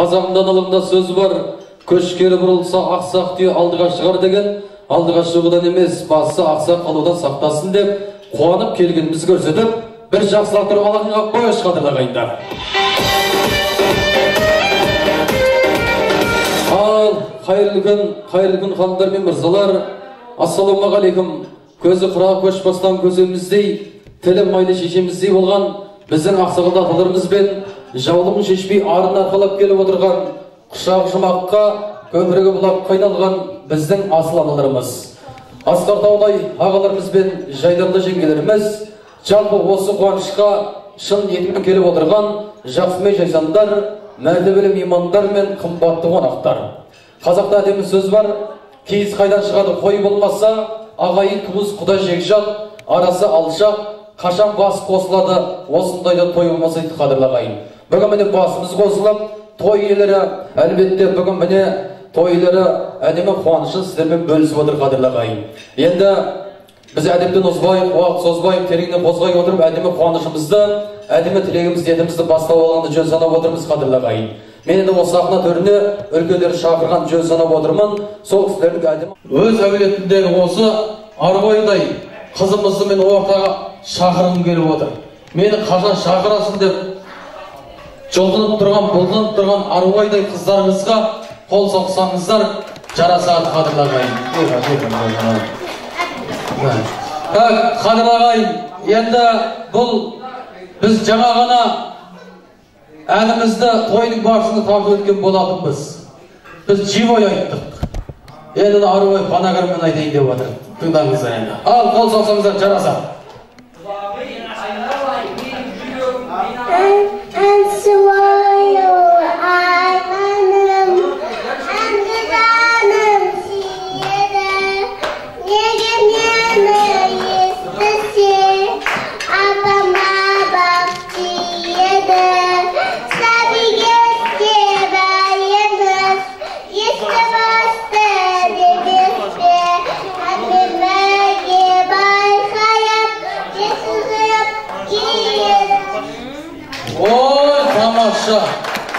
Қазағымдан алымда сөз бар, көшкері бұрылса ақсақ түйе алдыға шығар деген, алдыға шығудан емес, басы ақсақ қалудан сақтасын деп, қуанып келгеніміз көрсетіп, бір жақсылап тұрып алаңға қойыш қадырлағайындар. Ал қайырлы күн ханымдар мен мырзалар, ассалаумағалейкум. Көзі қыра көшбастан көзіміздей, тілі майлы шешеміздей болған біздің ақсақал аталарымыз бен жаулығын шешпей арын арқалап келіп отырған, құшақ жұмаққа көпірігі бұлаққа айналған біздің асыл аналарымыз, асқар таудай ағаларымыз бен жайдарлы жеңгелеріміз, жалпы осы қуанышқа шын ниетімен келіп отырған жақсымай жайсандар, мәртебелі меймандар мен қымбатты қонақтар. Қазақта әдемі сөз бар, киіз қайдан шығады қой болмаса, ағайын туыс құда жекжат, арасы алшақ, қашан бас қосылады, осындайда той болмаса дейді қадірлағайын. Бүгін міне басымыз қосылып, той иелері, әлбетте бүгін міне той иелері әдемі қуанышы сіздермен бөлісіп отыр қадірлағайын. Енді біз әдептен озбай, уақыт созбай, тереңнен қозғай отырып, әдемі қуанышымызды, әдемі тілегімізді, ниетімізді бастап алғанды жөн санап отырмыз қадірлағайын. Мен енді осы сахна төріне үлкендерді шақырған жөн санап отырмын. Сол кісілердің әдемі өз әулетіндегі осы арбайдай қызымызды мен ортаға шақырғым келіп отыр. Мені қашан шақырасың деп жұлқынып тұрған, бұлқынып тұрған арбайдай қыздарыңызға қол соқсаңыздар жарасады қадірлағайын. Қадірлағайын, енді бұл біз жаңа ғана әнімізді тойдың барысында тартып өткен болатынбыз. Біз живой айттық. Енді арбай фонограммамен айтайын деп отыр. Тыңдаңыздар енді. Ал қол соқсаңыздар жарасады.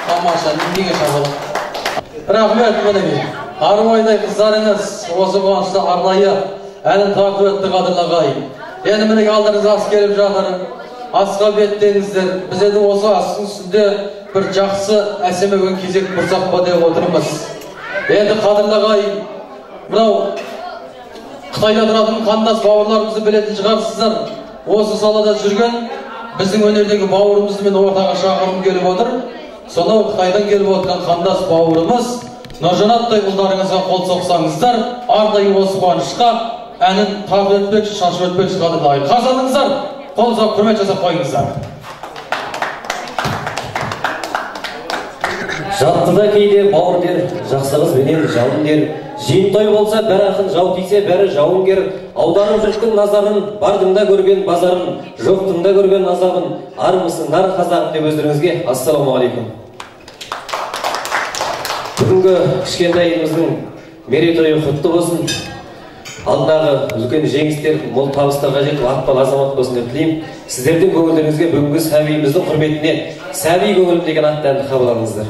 Тамаша, неге шабылы? Рахмет мінеге. Арбайдай қыздарыңыз осы қуанышта арнайы әнін тартып өтті қадірлағайын. Енді мінеге алдырыңыз ас келіп жатыр. Асқа беттеңіздер. Біз енді осы астың үстінде бір жақсы әсемеген кезек бұрсақ па деп отырмыз. Енді қадірлағайын, мынау Қытайда тұратын қандас бауырларымызды білетін шығарсыздар. Осы салада жүрген біздің өнердегі бауырымызды мен ортаға шақырғым келіп отыр. Сонау Қытайдан келіп отқан қандас бауырымыз Нұржанаттай ұлдарыңызға қол соқсаңыздар, арнайы осы қуанышқа әнін тартып өтпекші, шашып өтпекші қадірлағайын. Қарсы алыңыздар, қол соғып құрмет жасап қойыңыздар. Жаттыда кейде бауыр дер, жақсығыз бенен жауын дер. Жиынтой болса бәрі ақын, жау тисе бәрі жауынгер. Аударып жұрттың назарын, бардыңда көрген базарын, жоқтыңда көрген азабын, армысың нар қазағым деп өздеріңізге ассалаумағалейкум. Бүгінгі кішкентай еліміздің мерейтойы құтты болсын. Алдағы үлкен жеңістер, мол табыстарға жетіп, атпал азамат болсын деп тілеймін. Сіздердің көңілдеріңізге бүгінгі сәбиіміздің құрметіне сәби көңілім деген атты әнді қабыл алыңыздар.